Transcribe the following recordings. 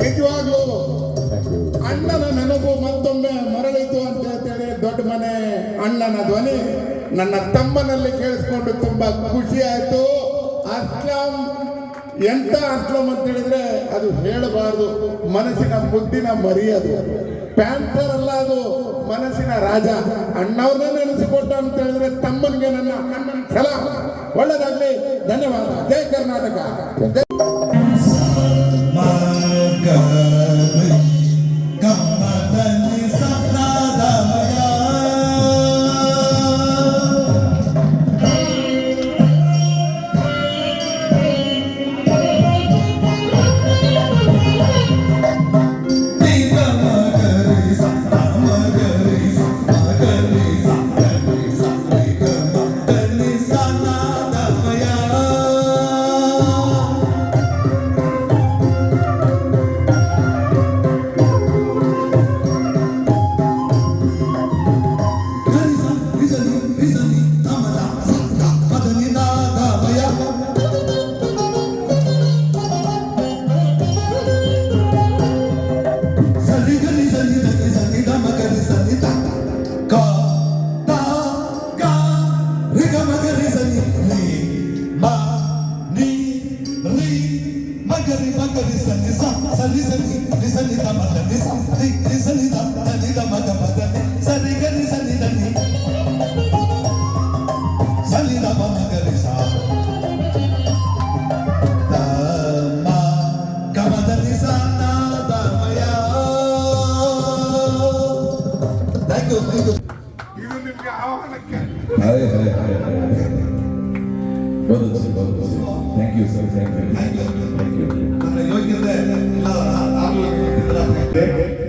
ನಿಜವಾಗ್ಲೂ ಅಣ್ಣನ ನೆನಪು ಮತ್ತೊಮ್ಮೆ ಮರಳಿತು ಅಂತ ಹೇಳ್ತೇನೆ. ದೊಡ್ಡ ಮನೆ ಅಣ್ಣನ ಧ್ವನಿ ನನ್ನ ತಮ್ಮನಲ್ಲಿ ಕೇಳಿಸ್ಕೊಂಡು ತುಂಬಾ ಖುಷಿ ಆಯ್ತು. ಅಸ್ಲಾಂ ಎಂತ ಅಸ್ಲಾಂ ಅಂತ ಹೇಳಿದ್ರೆ ಅದು ಹೇಳಬಾರ್ದು, ಮನಸ್ಸಿನ ಮುದ್ದಿನ ಮರಿ. ಅದು ಪ್ಯಾಂಥರ್ ಅಲ್ಲ, ಅದು ಮನಸ್ಸಿನ ರಾಜ. ಅಣ್ಣವ್ರನ್ನೇ ನೆನೆಸಿಕೊಟ್ಟ ಅಂತ ಹೇಳಿದ್ರೆ ತಮ್ಮನಿಗೆ ನನ್ನ ಅಣ್ಣನ ಸಲಾಂ. ಒಳ್ಳೆದಾಗ್ಲಿ, ಧನ್ಯವಾದ. ಜೈ ಕರ್ನಾಟಕ.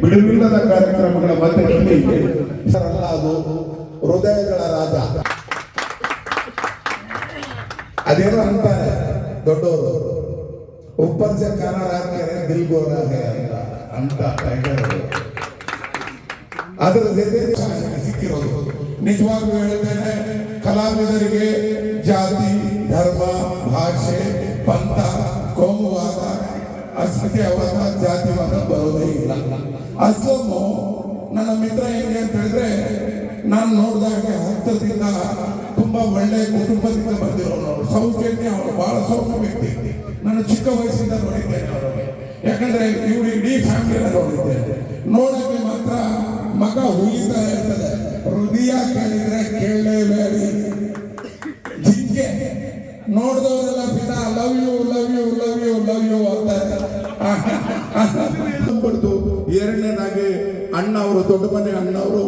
ಬಿಡುವಿಲ್ಲದ ಕಾರ್ಯಕ್ರಮಗಳ ಮಧ್ಯದಲ್ಲಿ ಅದು ಹೃದಯಗಳ ರಾಜ. ಅದೇನೋ ಅಂತಾರೆ ದೊಡ್ಡವರು, ಉಪ್ಪರ್ ಸೆ ಖಾನಾ ರಾತ್ ಕೆ ದಿಲ್ ಗೋರಾ ಹೈ ಅಂತ ಟೈಟಲ್. ಅದರ ಜೊತೆ ಸಿಕ್ಕಿರೋದು. ನಿಜವಾಗ್ಲೂ ಹೇಳ್ತೇನೆ, ಕಲಾವಿದರಿಗೆ ಜಾತಿ, ಧರ್ಮ, ಭಾಷೆ, ಪಂಥ, ಕೋಮುವಾದ, ಅಸತ್ಯವಾದ, ಜಾತಿವಾದ ಬರೋದೇ ಇಲ್ಲ. ಅಸ್ಲಾಮು ನನ್ನ ಮಿತ್ರ ಹೆಂಗೆ ಅಂತ ಹೇಳಿದ್ರೆ, ನಾನು ನೋಡಿದಾಗ ಹತ್ತದಿಂದ ತುಂಬಾ ಒಳ್ಳೆ ಕುಟುಂಬದಿಂದ ಬಂದಿರೋನು. ಸೌಜನ್ಯ, ಅವರು ಬಹಳ ಸೌಮ್ಯ ವ್ಯಕ್ತಿ. ನಾನು ಚಿಕ್ಕ ವಯಸ್ಸಿಂದ ನೋಡಿದ್ದೇನೆ ಅವರಿಗೆ. ಯಾಕಂದ್ರೆ ಇವರು ಇಡೀ ಫ್ಯಾಮಿಲಿನ ನೋಡಿದ್ದೇನೆ. ನೋಡಕ್ಕೆ ಮಾತ್ರ ಮಗ ಹುಯಿತಾ ಇರ್ತದೆ. ಹೃದಯ ಕೇಳಿದ್ರೆ ಕೇಳಲೇಬೇಡಿ. ಜಿಂಕೆ ನೋಡಿದವರೆಲ್ಲ ಪಿತಾ love you love you love you love you ಅಂತ. ಎರಡನೇದಾಗಿ ಅಣ್ಣವರು, ದೊಡ್ಡ ಮನೆ ಅಣ್ಣವರು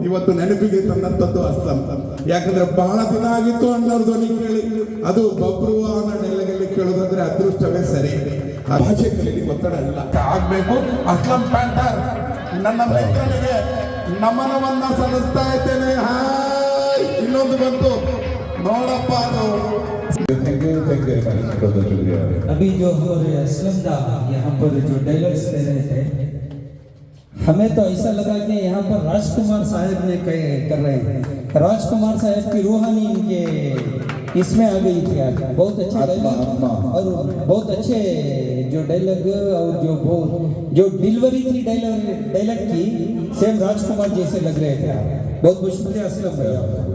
ಇವತ್ತು ನೆನಪಿಗೆ ತಂದಂಥದ್ದು ಅಸ್ಲಾಂ. ಯಾಕಂದ್ರೆ ಬಹಳ ದಿನ ಆಗಿತ್ತು ಅಣ್ಣವ್ರ ಧ್ವನಿ ಕೇಳಿ. ಅದು ಬಬ್ರು ಅನ್ನೋ ನೆಲೆಯಲ್ಲಿ ಕೇಳೋದಾದ್ರೆ ಅದೃಷ್ಟವೇ ಸರಿ. ಆ ಭಾಷೆ ಕಲಿಗೆ ಒತ್ತಡ ಇಲ್ಲ, ಆಗ್ಬೇಕು. ಅಸ್ಲಾಂ ಪ್ಯಾಂಥರ್ ನನ್ನ ಮಿತ್ರನಿಗೆ ನಮನವನ್ನ ಸಲ್ಲಿಸ್ತಾ ಇದ್ದೇನೆ. ಹಾಯ್, ಇನ್ನೊಂದು ಬಂತು ನೋಡಪ್ಪ. ಅದು अभी जो हमारे असलम दा यहाँ पर जो डायलॉग्स दे रहे थे, हमें तो ऐसा लगा कि यहाँ पर राजकुमार साहब ने कर रहे हैं. राजकुमार साहब की रूहानी इनके इसमें आ गई थी. बहुत अच्छे डायलॉग और बहुत अच्छे जो डायलॉग और जो डिलीवरी थी डायलॉग की, सेम राजकुमार जैसे लग रहे थे. बहुत बहुत शुक्रिया असलम भाई.